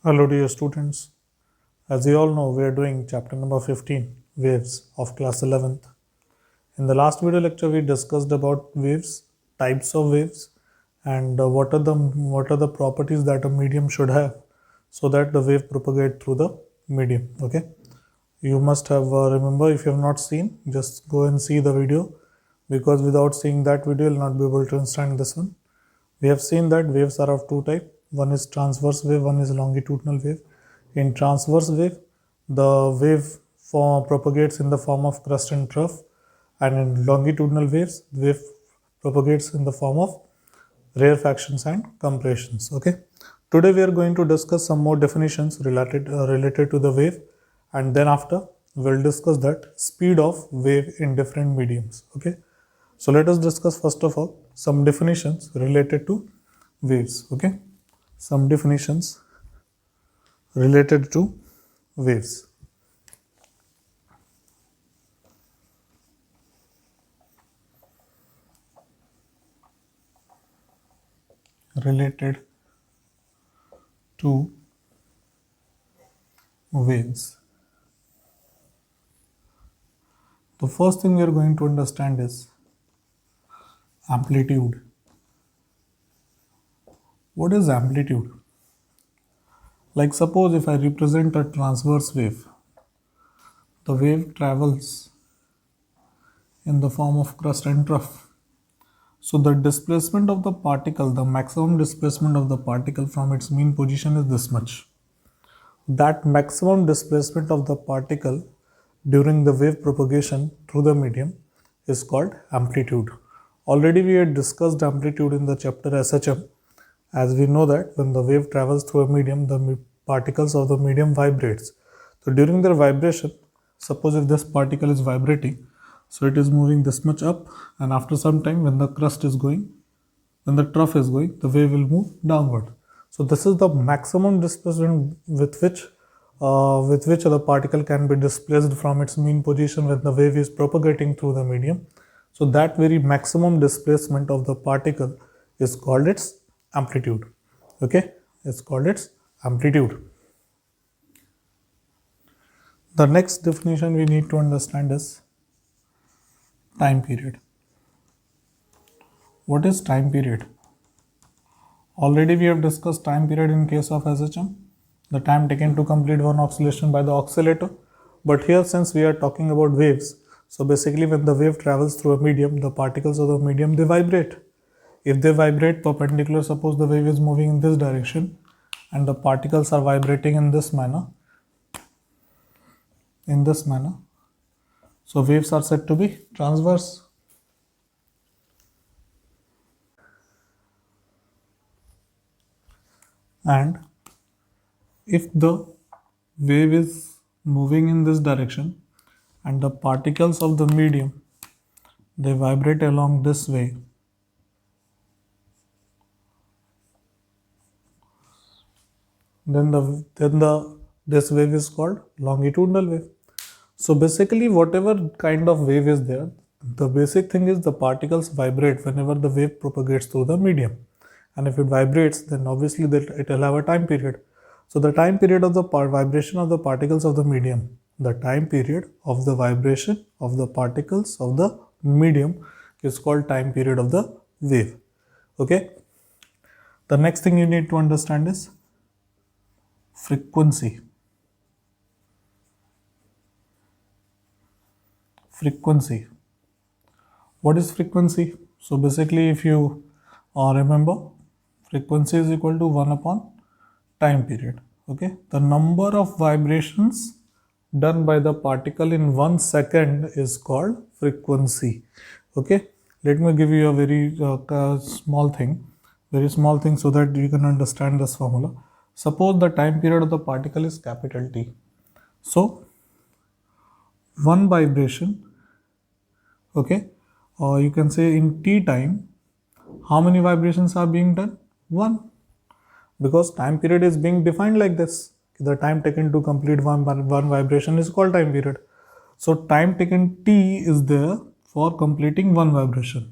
Hello dear students. As you all know, we are doing chapter number 15, waves of class 11th. In the last video lecture, we discussed about waves, types of waves, and what are the properties that a medium should have so that the wave propagate through the medium. Okay. You must have remember, if you have not seen, just go and see the video, because without seeing that video, you'll not be able to understand this one. We have seen that waves are of two types. One is transverse wave, one is longitudinal wave. In transverse wave, the wave form propagates in the form of crust and trough, and in longitudinal waves, the wave propagates in the form of rarefactions and compressions. Okay. Today we are going to discuss some more definitions related to the wave, and then after we'll discuss that speed of wave in different mediums. Okay. So let us discuss first of all some definitions related to waves. Okay. Some definitions related to waves. Related to waves. The first thing we are going to understand is amplitude. What is amplitude? Like suppose if I represent a transverse wave, the wave travels in the form of crust and trough. So the displacement of the particle, the maximum displacement of the particle from its mean position is this much. That maximum displacement of the particle during the wave propagation through the medium is called amplitude. Already we had discussed amplitude in the chapter SHM, as we know that when the wave travels through a medium, the particles of the medium vibrates. So during their vibration, suppose if this particle is vibrating, so it is moving this much up, and after some time when the trough is going, the wave will move downward. So this is the maximum displacement with which the particle can be displaced from its mean position when the wave is propagating through the medium. So that very maximum displacement of the particle is called its amplitude. Okay, it's called its amplitude. The next definition we need to understand is time period. What is time period? Already we have discussed time period in case of SHM, the time taken to complete one oscillation by the oscillator. But here, since we are talking about waves, so basically when the wave travels through a medium, the particles of the medium, they vibrate. If they vibrate perpendicular, suppose the wave is moving in this direction and the particles are vibrating in this manner, so waves are said to be transverse. And if the wave is moving in this direction and the particles of the medium, they vibrate along this way, then this wave is called longitudinal wave. So basically whatever kind of wave is there, the basic thing is the particles vibrate whenever the wave propagates through the medium, and if it vibrates, then obviously it will have a time period. So the time period of the vibration of the particles of the medium, the time period of the vibration of the particles of the medium is called time period of the wave. Okay. The next thing you need to understand is frequency. Frequency. What is frequency? So basically, if you remember, frequency is equal to 1 upon time period. Okay, the number of vibrations done by the particle in 1 second is called frequency. Okay, let me give you a very small thing, so that you can understand this formula. Suppose the time period of the particle is capital T. So one vibration, okay, or you can say in T time, how many vibrations are being done? 1. Because time period is being defined like this. The time taken to complete one vibration is called time period. So time taken T is there for completing one vibration.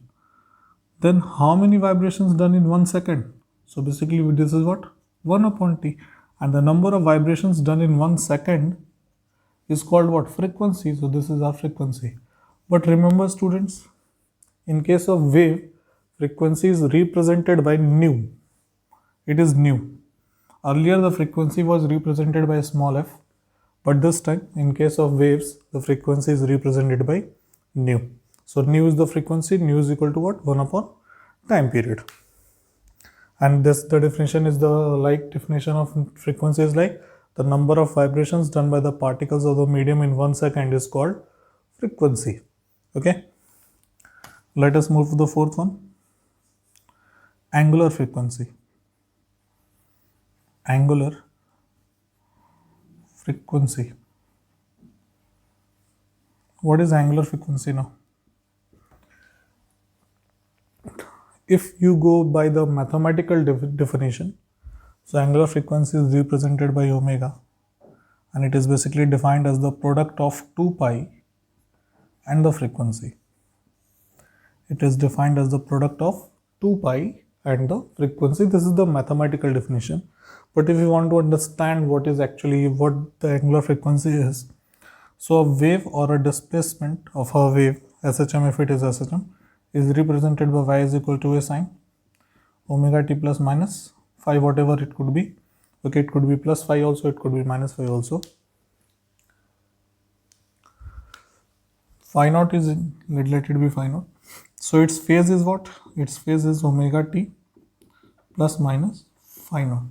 Then how many vibrations done in 1 second? So basically this is what? 1 upon T. and the number of vibrations done in 1 second is called what? Frequency. So this is our frequency. But remember students, in case of wave, frequency is represented by nu. It is nu. Earlier the frequency was represented by small f, but this time in case of waves, the frequency is represented by nu. So nu is the frequency, nu is equal to what? 1 upon time period. And this, the definition is the like definition of frequency is like the number of vibrations done by the particles of the medium in 1 second is called frequency. Okay. Let us move to the fourth one. Angular frequency. Angular frequency. What is angular frequency now? If you go by the mathematical definition, so angular frequency is represented by omega, and it is basically defined as the product of 2 pi and the frequency. It is defined as the product of 2 pi and the frequency. This is the mathematical definition. But if you want to understand what is actually what the angular frequency is, so a wave or a displacement of a wave, SHM if it is SHM, is represented by y is equal to a sine omega t plus minus phi, whatever it could be. Okay, it could be plus phi also, it could be minus phi also. Phi naught is in, let it be phi naught. So its phase is what? Its phase is omega t plus minus phi naught.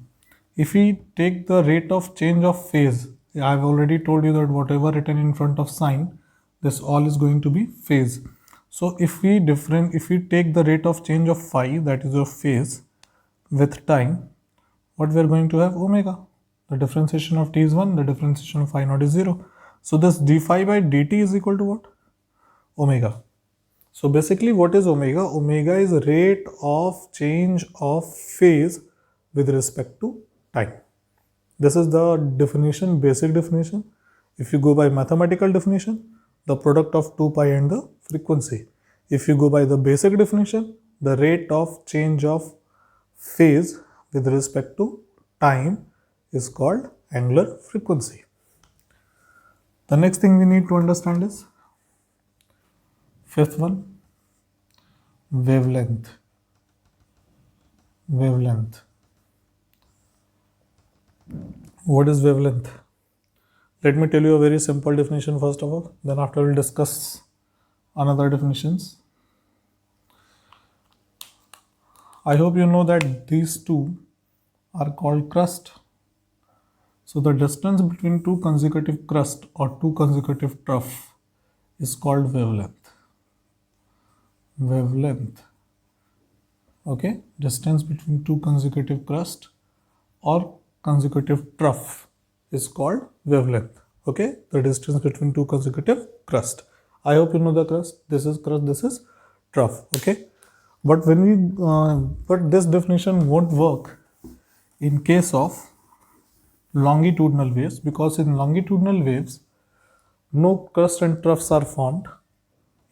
If we take the rate of change of phase, I have already told you that whatever written in front of sine, this all is going to be phase. So if we take the rate of change of phi, that is your phase, with time, what we are going to have? Omega. The differentiation of t is 1, the differentiation of phi naught is 0. So this d phi by dt is equal to what? Omega. So basically what is omega? Omega is rate of change of phase with respect to time. This is the definition, basic definition. If you go by mathematical definition, the product of 2 pi and the frequency. If you go by the basic definition, the rate of change of phase with respect to time is called angular frequency. The next thing we need to understand is fifth one, wavelength. Wavelength. What is wavelength? Let me tell you a very simple definition first of all, then after we'll discuss another definitions. I hope you know that these two are called crust. So the distance between two consecutive crust or two consecutive trough is called wavelength. Wavelength. Okay, distance between two consecutive crust or consecutive trough is called wavelength. Okay, the distance between two consecutive crust. I hope you know the crust. This is crust, this is trough. Okay, but when we but this definition won't work in case of longitudinal waves, because in longitudinal waves no crust and troughs are formed.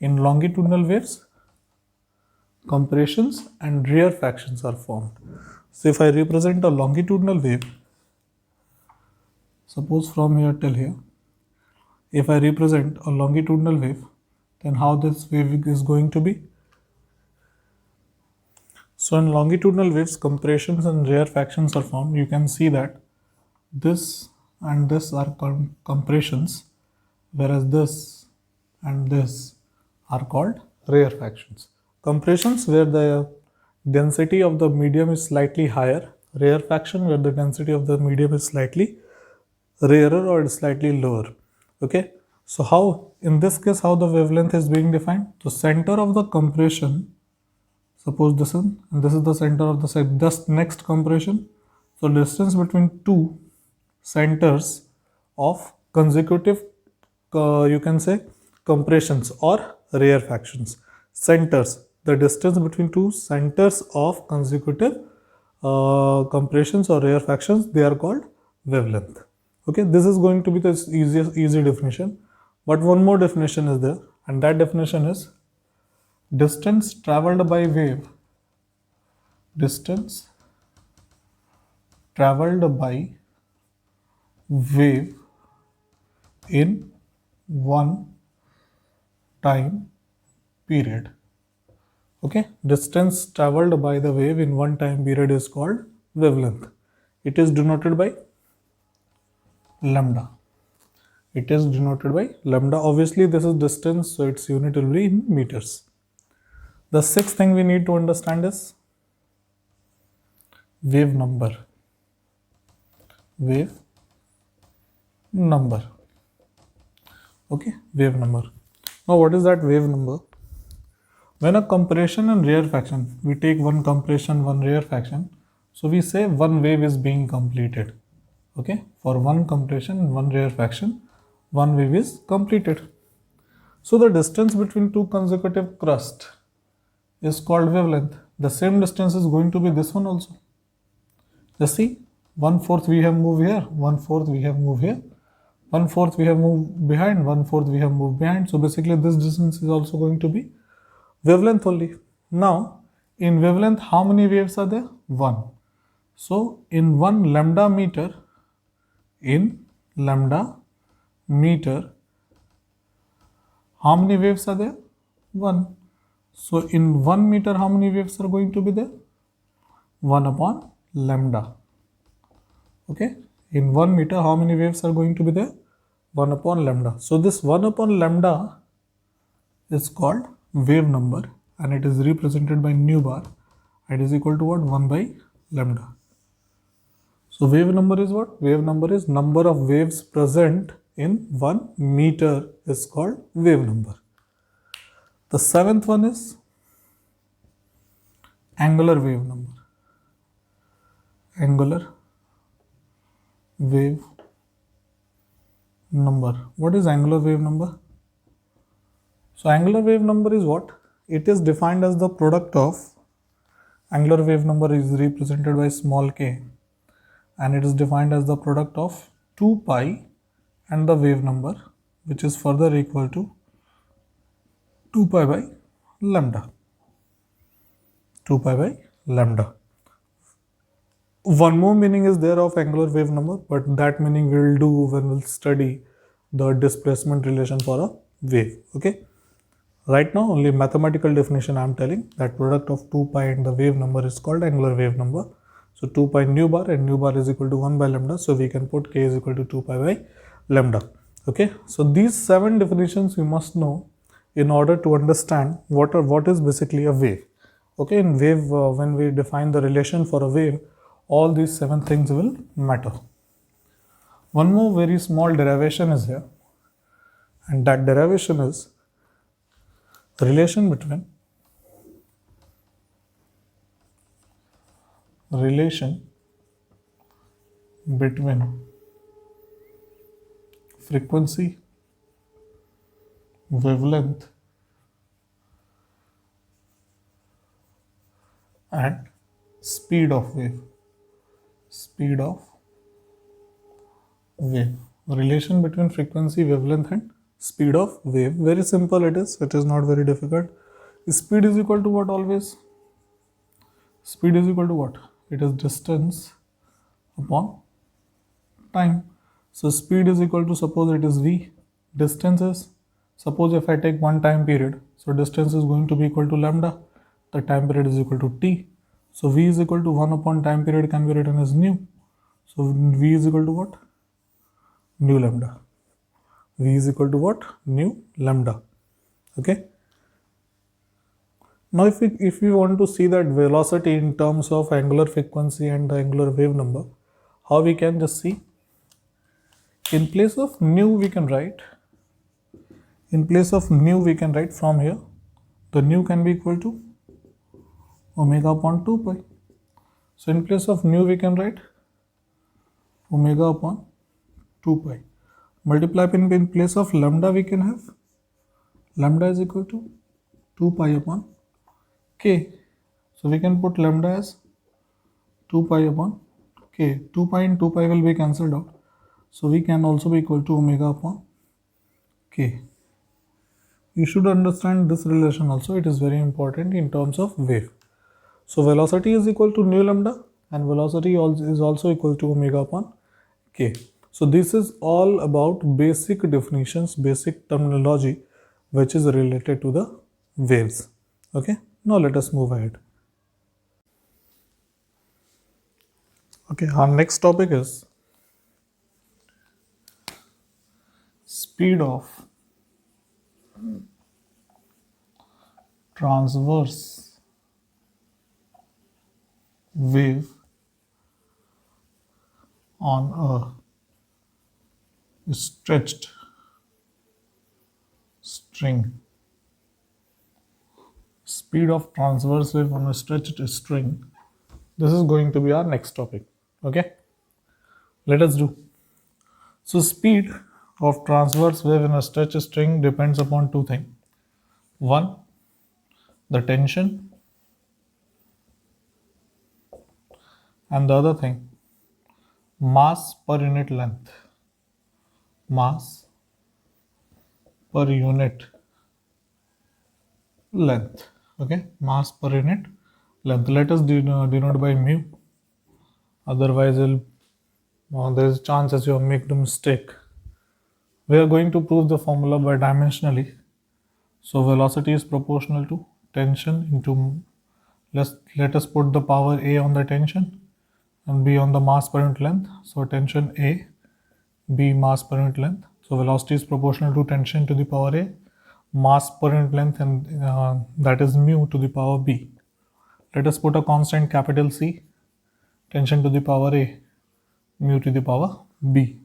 In longitudinal waves, compressions and rarefactions are formed. So if I represent a longitudinal wave, suppose from here till here, if I represent a longitudinal wave, then how this wave is going to be? So in longitudinal waves, compressions and rarefactions are formed. You can see that this and this are compressions, whereas this and this are called rarefactions. Compressions where the density of the medium is slightly higher, rarefaction where the density of the medium is slightly rarer or slightly lower. Okay, so how in this case how the wavelength is being defined? The center of the compression, suppose this is, and this is the center of the set, just next compression. So distance between two centers of consecutive you can say compressions or rarefactions. Centers, the distance between two centers of consecutive compressions or rarefactions, they are called wavelength. Okay, this is going to be the easy definition, but one more definition is there, and that definition is distance traveled by wave. Distance traveled by wave in one time period. Okay, distance traveled by the wave in one time period is called wavelength. It is denoted by lambda. It is denoted by lambda. Obviously, this is distance, so its unit will be in meters. The sixth thing we need to understand is wave number. Wave number. Okay, wave number. Now, what is that wave number? When a compression and rarefaction, we take one compression, one rarefaction, so we say one wave is being completed. Okay, for one compression and one rarefaction, one wave is completed. So the distance between two consecutive crusts is called wavelength. The same distance is going to be this one also. Just see, 1/4 we have moved here, 1/4 we have moved here, 1/4 we have moved behind, 1/4 we have moved behind. So basically this distance is also going to be wavelength only. Now, in wavelength, how many waves are there? 1. So, in 1 lambda meter, how many waves are there? 1. So, in 1 meter, how many waves are going to be there? 1 upon lambda. Okay. In 1 meter, how many waves are going to be there? 1 upon lambda. So, this 1 upon lambda is called wave number, and it is represented by nu bar. It is equal to what? 1 by lambda. So wave number is what? Wave number is number of waves present in 1 meter is called wave number. The seventh one is angular wave number. Angular wave number. What is angular wave number? So angular wave number is what? It is defined as the product of, angular wave number is represented by small k, and it is defined as the product of 2 pi and the wave number, which is further equal to 2 pi by lambda. 2 pi by lambda. One more meaning is there of angular wave number, but that meaning we will do when we'll study the displacement relation for a wave. Okay. Right now, only mathematical definition I am telling, that product of 2 pi and the wave number is called angular wave number. So 2 pi nu bar, and nu bar is equal to 1 by lambda. So we can put k is equal to 2 pi by lambda. Okay. So these 7 definitions you must know in order to understand what is basically a wave. Okay. In wave, when we define the relation for a wave, all these 7 things will matter. One more very small derivation is here, and that derivation is relation between frequency, wavelength, and speed of wave. Relation between frequency, wavelength, and speed of wave. Very simple it is not very difficult. Speed is equal to what always? Speed is equal to what? It is distance upon time. So speed is equal to, suppose it is v, distance is, suppose if I take one time period, so distance is going to be equal to lambda, the time period is equal to t. So v is equal to 1 upon time period can be written as nu. So v is equal to what? Nu lambda. V is equal to what? Nu lambda. Okay. Now if we want to see that velocity in terms of angular frequency and the angular wave number, how we can just see? In place of nu we can write, from here, the nu can be equal to omega upon 2 pi. So in place of nu we can write omega upon 2 pi. Multiply in place of lambda we can have lambda is equal to 2 pi upon k. So we can put lambda as 2 pi upon k. 2 pi and 2 pi will be cancelled out. So we can also be equal to omega upon k. You should understand this relation also. It is very important in terms of wave. So velocity is equal to nu lambda, and velocity is also equal to omega upon k. So this is all about basic definitions, basic terminology which is related to the waves. Okay, now let us move ahead. Okay, our next topic is speed of transverse wave on a stretched string. Speed of transverse wave on a stretched string. This is going to be our next topic. Okay, let us do. So speed of transverse wave in a stretched string depends upon two things. One, the tension, and the other thing, mass per unit length. Mass per unit length. Okay, mass per unit length. Let us denote by mu. Otherwise, there is a chance as you make the mistake. We are going to prove the formula by dimensionally. So velocity is proportional to tension into, let us put the power A on the tension and B on the mass per unit length. So tension A, B mass per unit length. So velocity is proportional to tension to the power A, mass per unit length, and that is mu to the power B. Let us put a constant capital C, tension to the power A, mu to the power B.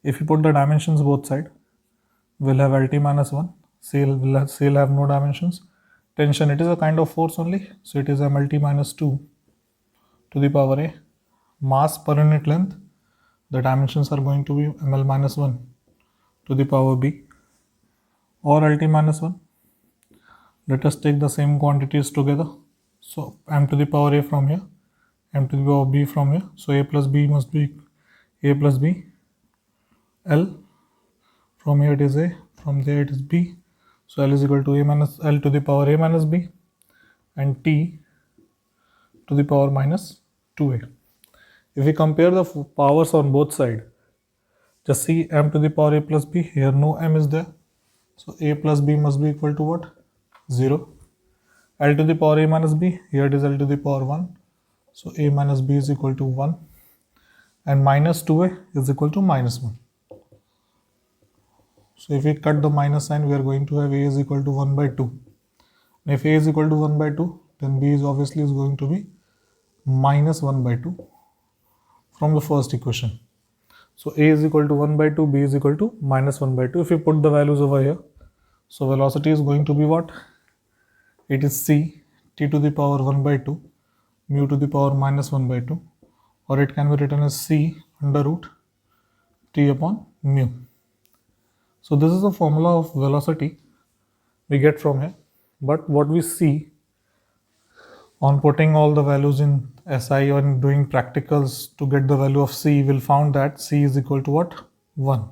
If you put the dimensions both side, we'll have LT minus 1. C will have no dimensions. Tension, it is a kind of force only. So it is MLT minus 2 to the power A. Mass per unit length, the dimensions are going to be ml minus 1 to the power B or LT minus 1. Let us take the same quantities together. So m to the power A from here, m to the power B from here. So A plus B must be A plus B. L, from here it is A, from there it is B. So L is equal to A minus L to the power A minus B, and T to the power minus 2A. If we compare the powers on both sides, just see m to the power A plus B, here no m is there. So A plus B must be equal to what? 0. L to the power A minus B, here it is L to the power 1. So A minus B is equal to 1. And minus 2A is equal to minus 1. So if we cut the minus sign, we are going to have A is equal to 1 by 2. And if A is equal to 1 by 2, then B is obviously going to be minus 1 by 2 from the first equation. So A is equal to 1 by 2, B is equal to minus 1 by 2. If we put the values over here, so velocity is going to be what? It is C, T to the power 1 by 2, mu to the power minus 1 by 2, or it can be written as C under root T upon mu. So this is the formula of velocity we get from here. But what we see on putting all the values in SI or doing practicals to get the value of C, we'll found that C is equal to what? 1.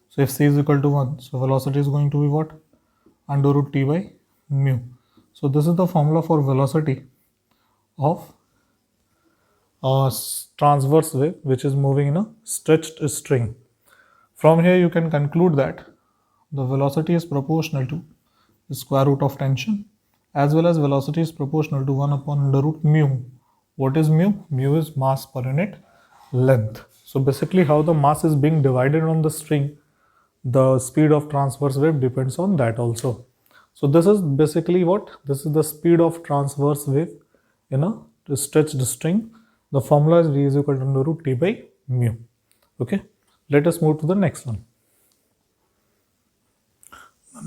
So if C is equal to 1, so velocity is going to be what? Under root T by mu. So this is the formula for velocity of a transverse wave which is moving in a stretched string. From here you can conclude that the velocity is proportional to the square root of tension, as well as velocity is proportional to 1 upon under root mu. What is mu? Mu is mass per unit length. So basically how the mass is being divided on the string, the speed of transverse wave depends on that also. So this is basically what? This is the speed of transverse wave in a stretched string. The formula is V is equal to under root T by mu. Okay, let us move to the next one.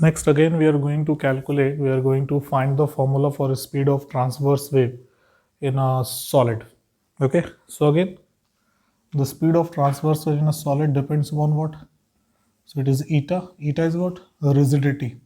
Next, again we are going to calculate, we are going to find the formula for a speed of transverse wave in a solid. Okay, so again the speed of transverse wave in a solid depends upon what? So it is eta. Eta is what? Rigidity.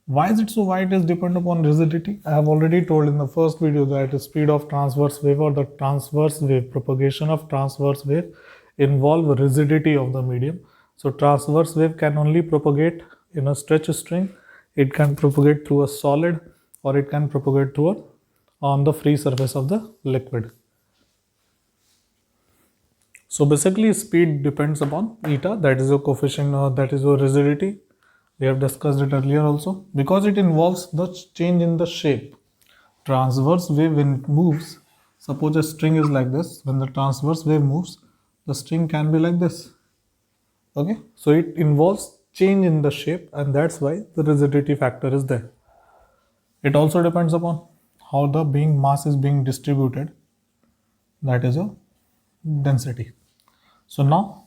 Why is it so? Why it is depend upon rigidity? I have already told in the first video that the speed of transverse wave or the transverse wave, propagation of transverse wave involve rigidity of the medium. So transverse wave can only propagate in a stretched string. It can propagate through a solid or it can propagate through on the free surface of the liquid. So basically speed depends upon eta, that is your coefficient, that is your rigidity. We have discussed it earlier also. Because it involves the change in the shape. Transverse wave, when it moves, suppose a string is like this, when the transverse wave moves, the string can be like this. Okay, so it involves change in the shape, and that's why the rigidity factor is there. It also depends upon how the being mass is being distributed, that is your density. So now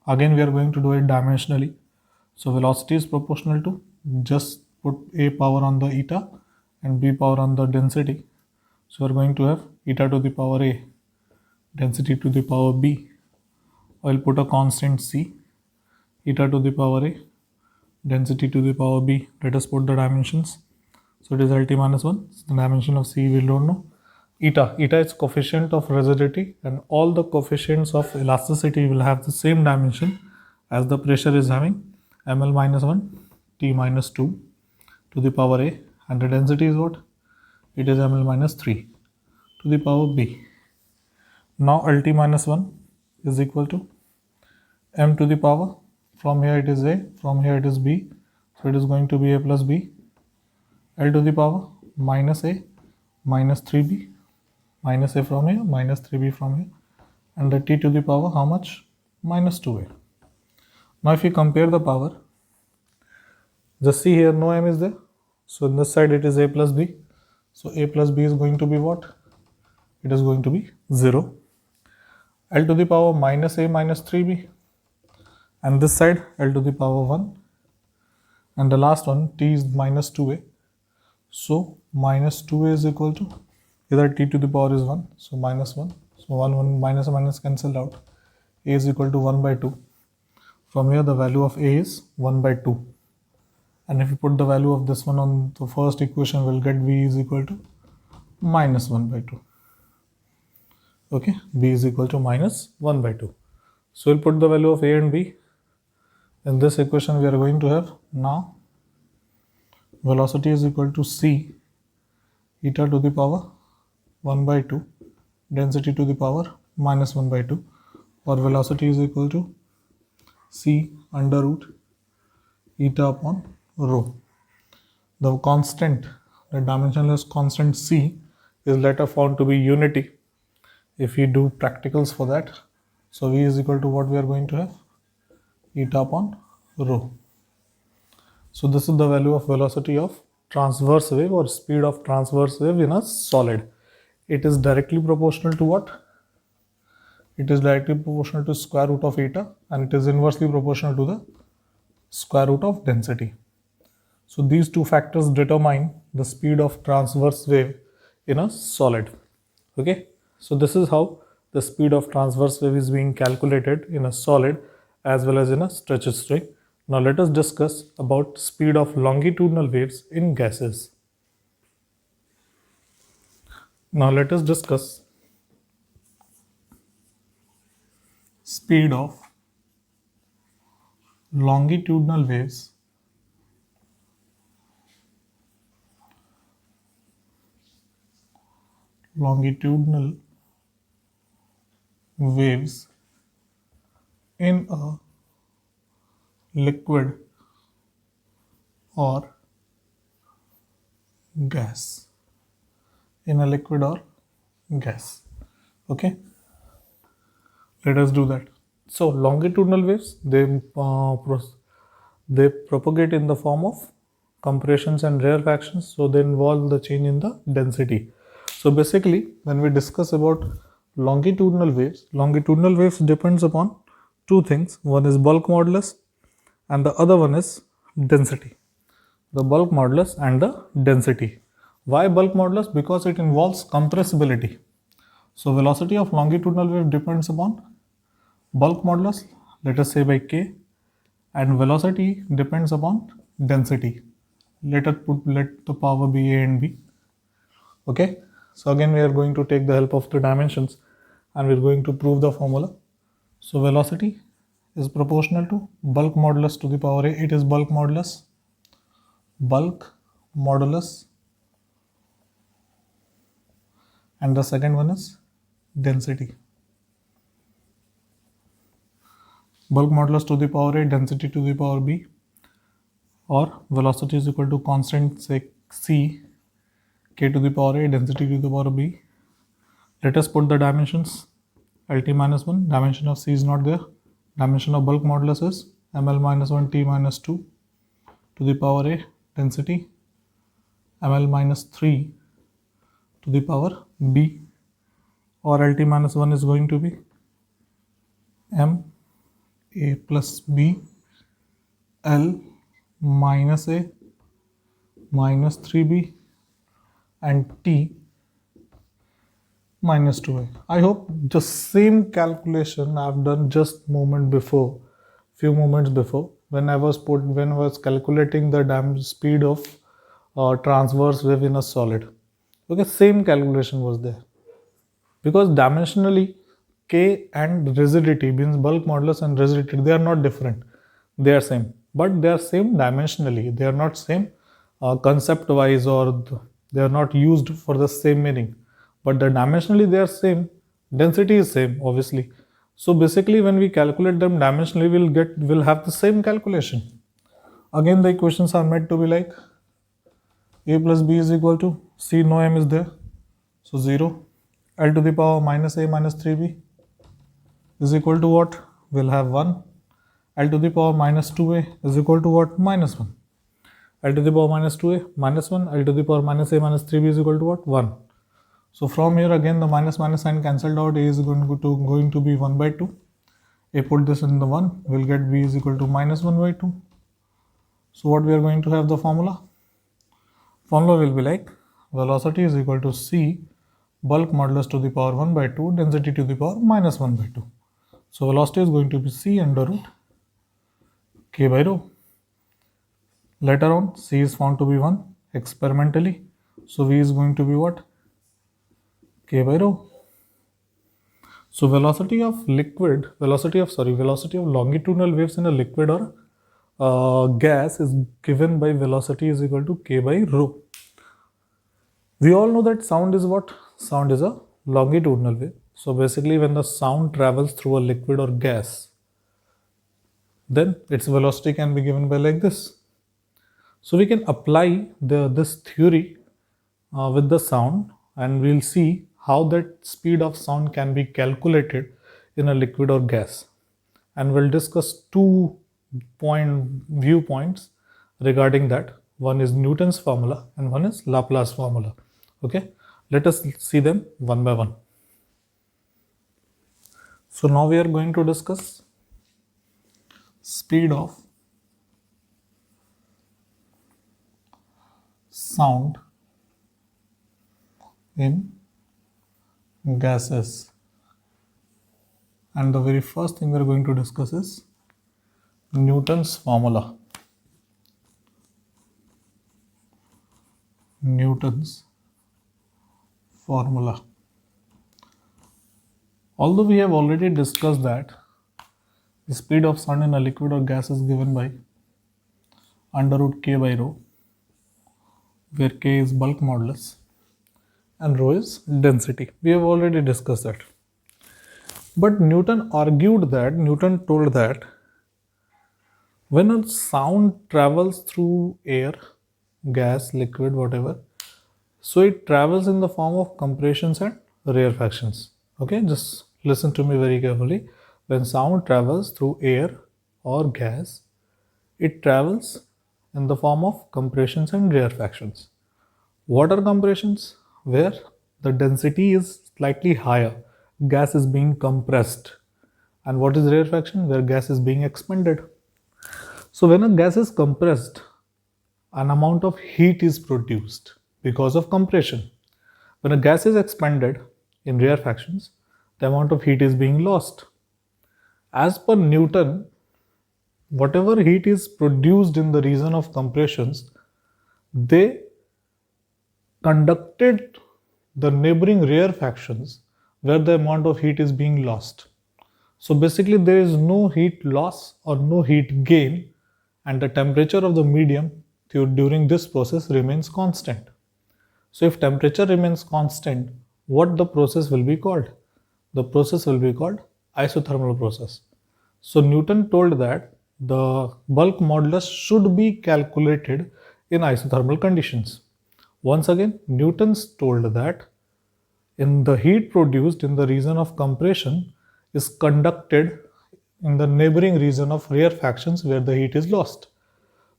again we are going to do it dimensionally. So velocity is proportional to, just put a power on the eta and b power on the density. So we are going to have eta to the power a, density to the power b. I'll put a constant c, eta to the power a, density to the power b. Let us put the dimensions. So it is LT minus 1. So the dimension of C we don't know. Eta is coefficient of rigidity, and all the coefficients of elasticity will have the same dimension as the pressure is having. ml minus 1, T minus 2 to the power A, and the density is what? It is ml minus 3 to the power B. Now LT minus 1 is equal to m to the power, from here it is A, from here it is B, so it is going to be A plus B, L to the power minus A minus 3B, minus A from here, minus 3B from here, and the T to the power how much? Minus 2A. Now if you compare the power, just see here no m is there, so in this side it is A plus B, so A plus B is going to be what? It is going to be 0. L to the power minus A minus 3B, and this side L to the power 1, and the last one T is minus 2A, so minus 2A is equal to, either T to the power is 1, so minus 1, so 1 minus minus cancelled out, A is equal to 1 by 2. From here the value of A is 1 by 2, and if you put the value of this one on the first equation, we'll get V is equal to minus 1 by 2. Okay, B is equal to minus 1 by 2. So we'll put the value of A and B. In this equation we are going to have now velocity is equal to C eta to the power 1 by 2, density to the power minus 1 by 2, or velocity is equal to C under root eta upon rho. The constant, the dimensionless constant C is later found to be unity if we do practicals for that. So V is equal to what we are going to have? Eta upon rho. So this is the value of velocity of transverse wave, or speed of transverse wave in a solid. It is directly proportional to what? It is directly proportional to square root of eta, and it is inversely proportional to the square root of density. So these two factors determine the speed of transverse wave in a solid. Okay, so this is how the speed of transverse wave is being calculated in a solid as well as in a stretched string. Now let us discuss about speed of longitudinal waves in gases. Now let us discuss speed of longitudinal waves in a liquid or gas. In a liquid or gas. Okay, let us do that. So longitudinal waves, they propagate in the form of compressions and rarefactions, so they involve the change in the density. So basically when we discuss about longitudinal waves depends upon two things. One is bulk modulus and the other one is density. The bulk modulus and the density. Why bulk modulus? Because it involves compressibility. So velocity of longitudinal wave depends upon bulk modulus, let us say by k, and velocity depends upon density. Let the power be a and b. Okay, so again we are going to take the help of the dimensions and we are going to prove the formula. So velocity is proportional to bulk modulus to the power a. It is bulk modulus, and the second one is density. bulk modulus to the power a, density to the power b, or velocity is equal to constant say c, k to the power a, density to the power b. Let us put the dimensions. LT minus 1, dimension of c is not there. Dimension of bulk modulus is ml minus 1 t minus 2 to the power a, density ml minus 3 to the power b, or LT minus 1 is going to be m a plus b l minus a minus 3b and t minus 2a. I hope the same calculation I've done just few moments before when I was calculating the speed of transverse wave in a solid. Okay, same calculation was there, because dimensionally k and rigidity means bulk modulus and rigidity, they are not different, they are same, but they are same dimensionally, they are not same concept wise, or they are not used for the same meaning, but the dimensionally they are same, density is same obviously. So basically when we calculate them dimensionally, we'll have the same calculation. Again the equations are meant to be like a plus b is equal to c, no m is there, so 0, l to the power minus a minus 3b is equal to what? We'll have 1. L to the power minus 2a is equal to what? Minus 1. L to the power minus 2a minus 1. L to the power minus a minus 3b is equal to what? 1. So from here again the minus sign cancelled out. A is going to be 1 by 2. A put this in the 1. We'll get b is equal to minus 1 by 2. So what we are going to have the formula? Formula will be like velocity is equal to c bulk modulus to the power 1 by 2 density to the power minus 1 by 2. So velocity is going to be c under root k by rho. Later on c is found to be 1 experimentally. So v is going to be what? K by rho. So velocity of longitudinal waves in a liquid or gas is given by velocity is equal to k by rho. We all know that sound is what? Sound is a longitudinal wave. So basically when the sound travels through a liquid or gas, then its velocity can be given by like this. So we can apply this theory with the sound, and we'll see how that speed of sound can be calculated in a liquid or gas. And we'll discuss two viewpoints regarding that. One is Newton's formula and one is Laplace formula. Okay, let us see them one by one. So now we are going to discuss speed of sound in gases, and the very first thing we are going to discuss is Newton's formula. Newton's formula. Although we have already discussed that the speed of sound in a liquid or gas is given by under root k by rho, where k is bulk modulus and rho is density. We have already discussed that. But Newton told that when a sound travels through air, gas, liquid, whatever, so it travels in the form of compressions and rarefactions. Okay, just listen to me very carefully. When sound travels through air or gas, it travels in the form of compressions and rarefactions. What are compressions? Where the density is slightly higher, gas is being compressed. And what is rarefaction? Where gas is being expanded. So when a gas is compressed, an amount of heat is produced because of compression. When a gas is expanded in rarefactions, the amount of heat is being lost. As per Newton, whatever heat is produced in the region of compressions, they conducted the neighboring rarefactions where the amount of heat is being lost. So basically there is no heat loss or no heat gain, and the temperature of the medium during this process remains constant. So if temperature remains constant, what the process will be called? The process will be called isothermal process. So Newton told that the bulk modulus should be calculated in isothermal conditions. Once again, Newton's told that in the heat produced in the region of compression is conducted in the neighboring region of rarefactions where the heat is lost.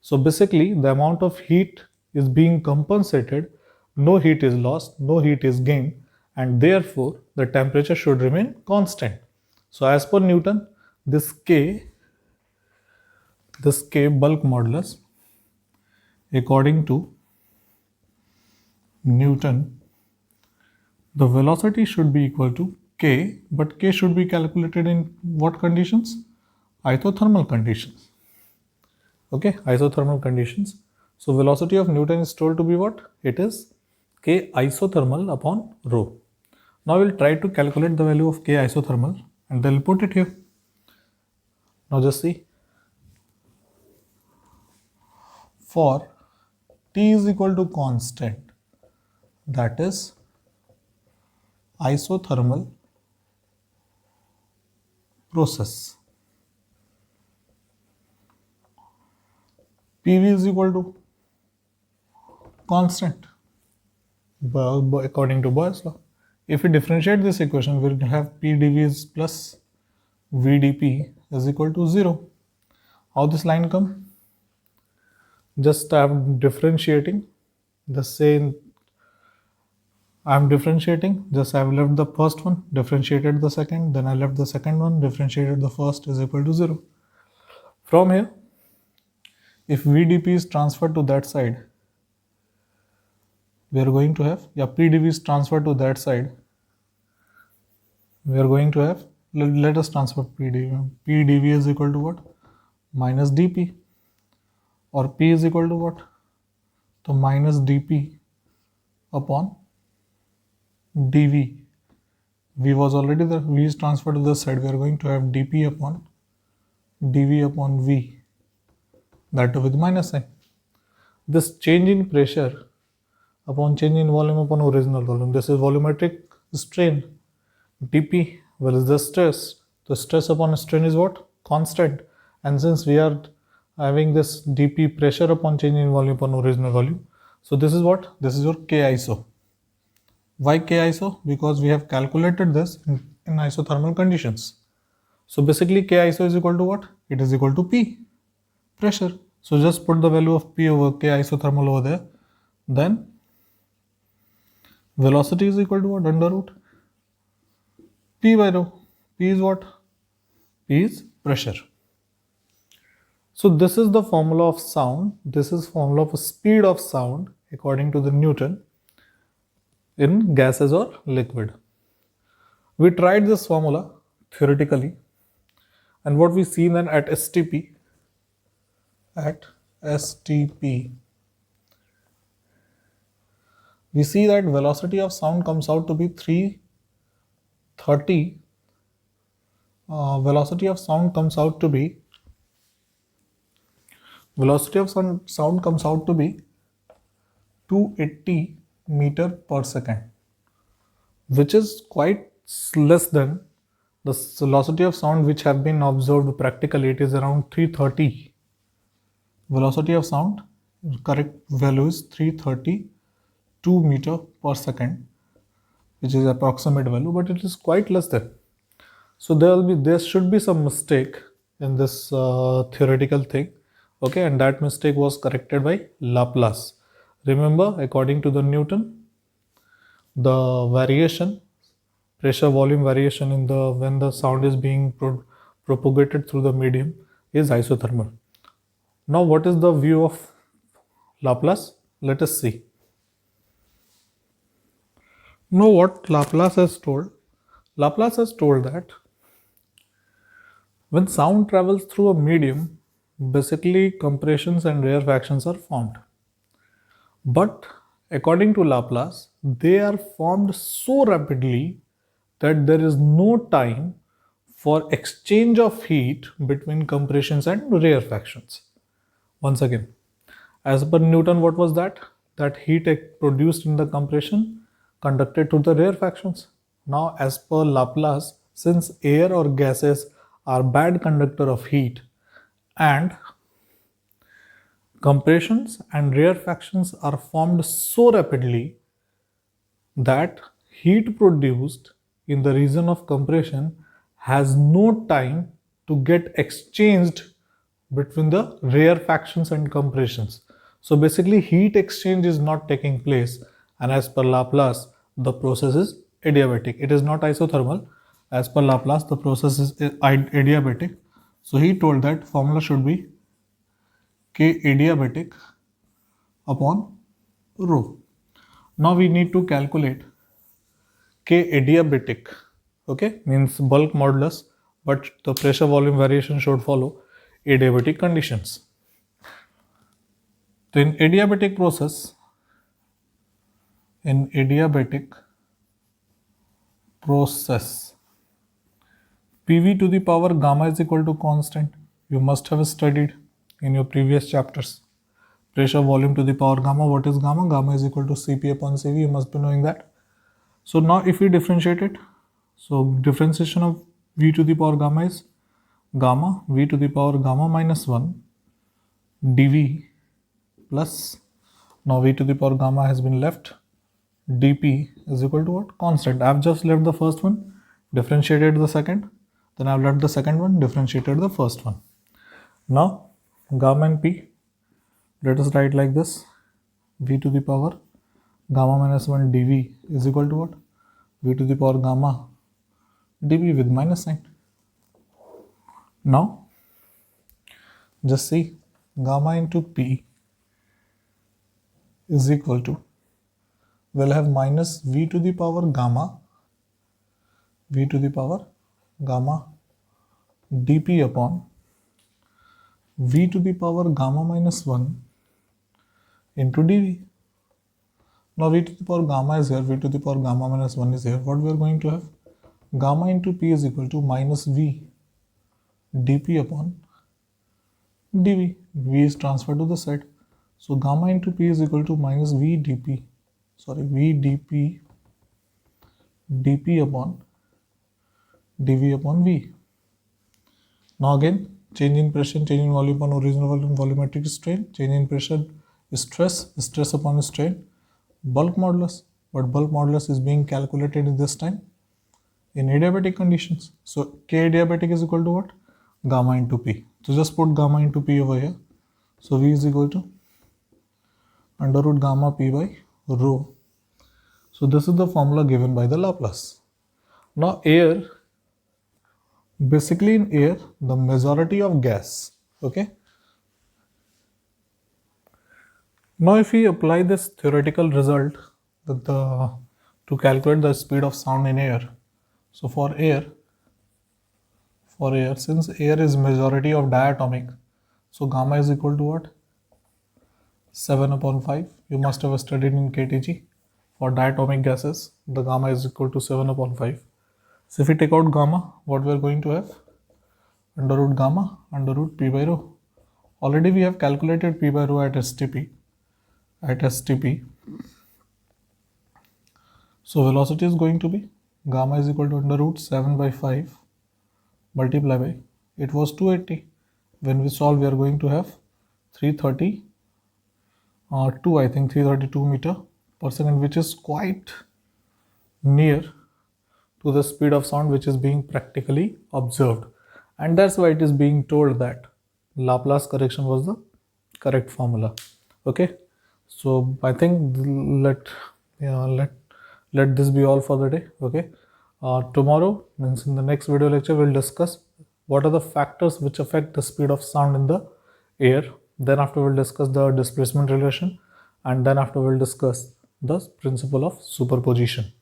So basically, the amount of heat is being compensated, no heat is lost, no heat is gained, and therefore the temperature should remain constant. So as per Newton, this K bulk modulus, according to Newton, the velocity should be equal to K, but K should be calculated in what conditions? Isothermal conditions. Okay, isothermal conditions. So velocity of Newton is told to be what? It is K isothermal upon rho. Now we'll try to calculate the value of K isothermal and then put it here. Now just see. For T is equal to constant, that is isothermal process, PV is equal to constant according to Boyle's law. If we differentiate this equation, we'll have P dV plus V dP is equal to 0. How this line come? Just I'm differentiating the same. I'm differentiating, just I've left the first one, differentiated the second, then I left the second one, differentiated the first is equal to 0. From here, if VdP is transferred to that side, we are going to have, PdV is transferred to that side, we are going to have, let us transfer PdV. PdV is equal to what? Minus dP. Or P is equal to what? So minus dP upon dV. V was already there, V is transferred to this side, we are going to have dP upon dV upon V, that too with minus sign. This change in pressure upon change in volume upon original volume, this is volumetric strain. dP, well, is the stress. The stress upon strain is what? Constant. And since we are having this dP pressure upon change in volume upon original volume, so this is what? This is your K iso. Why K iso? Because we have calculated this in isothermal conditions. So basically K iso is equal to what? It is equal to P, pressure. So just put the value of P over K isothermal over there. Then velocity is equal to what? Under root P by rho. P is what? P is pressure. So this is the formula of sound. This is formula of speed of sound according to the Newton in gases or liquid. We tried this formula theoretically, and what we see then at STP, we see that velocity of sound comes out to be 330. Velocity of sound comes out to be 280 meter per second, which is quite less than the velocity of sound which have been observed practically. It is around 330. Velocity of sound, correct value is 332 meter per second, which is approximate value, but it is quite less than. So there should be some mistake in this theoretical thing. Okay, and that mistake was corrected by Laplace. Remember, according to the Newton, the variation, pressure volume variation in the when the sound is being propagated through the medium is isothermal. Now what is the view of Laplace? Let us see. Now what Laplace has told? Laplace has told that when sound travels through a medium, basically compressions and rarefactions are formed. But according to Laplace, they are formed so rapidly that there is no time for exchange of heat between compressions and rarefactions. Once again, as per Newton, what was that? That heat produced in the compression conducted to the rarefactions. Now, as per Laplace, since air or gases are bad conductor of heat, and compressions and rarefactions are formed so rapidly that heat produced in the region of compression has no time to get exchanged between the rarefactions and compressions. So basically heat exchange is not taking place, and as per Laplace the process is adiabatic. It is not isothermal. As per Laplace the process is adiabatic. So he told that formula should be K adiabatic upon rho. Now we need to calculate K adiabatic, okay, means bulk modulus, but the pressure volume variation should follow adiabatic conditions. So in adiabatic process, PV to the power gamma is equal to constant. You must have studied in your previous chapters. Pressure volume to the power gamma. What is gamma? Gamma is equal to Cp upon Cv. You must be knowing that. So now if we differentiate it, so differentiation of V to the power gamma is gamma V to the power gamma minus 1 dV plus, now V to the power gamma has been left, dP is equal to what? Constant. I have just left the first one, differentiated the second, then I have left the second one, differentiated the first one. Now gamma and P, let us write like this: V to the power gamma minus 1 dV is equal to what? V to the power gamma dV with minus sign. Now just see, gamma into P is equal to, we'll have minus V to the power gamma dP upon V to the power gamma minus 1 into dV. Now V to the power gamma is here, V to the power gamma minus 1 is here. What we are going to have? Gamma into P is equal to minus V dP upon dV. V is transferred to the side. So gamma into P is equal to minus V dP dP upon dV upon V. Now again, change in pressure, change in volume upon original volume, volumetric strain, change in pressure, stress upon strain, bulk modulus. But bulk modulus is being calculated in this time in adiabatic conditions. So K adiabatic is equal to what? Gamma into P. So just put gamma into P over here. So V is equal to under root gamma P by rho. So this is the formula given by the Laplace. Now air, basically in air, the majority of gas, okay. Now if we apply this theoretical result to calculate the speed of sound in air, so for air, since air is majority of diatomic, so gamma is equal to what? 7 upon 5. You must have studied in KTG. For diatomic gases, the gamma is equal to 7 upon 5. So if we take out gamma, what we are going to have? Under root gamma, under root P by rho. Already we have calculated P by rho at STP. So velocity is going to be gamma is equal to under root 7 by 5 multiply by, it was 280. When we solve, we are going to have 332 meter per second, which is quite near to the speed of sound which is being practically observed. And that's why it is being told that Laplace correction was the correct formula. Okay, so I think let this be all for the day. Okay, tomorrow, means in the next video lecture, we'll discuss what are the factors which affect the speed of sound in the air. Then after we'll discuss the displacement relation, and then after we'll discuss the principle of superposition.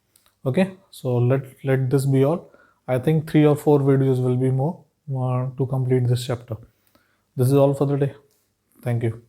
Okay, so let this be all. I think 3 or 4 videos will be more to complete this chapter. This is all for the day. Thank you.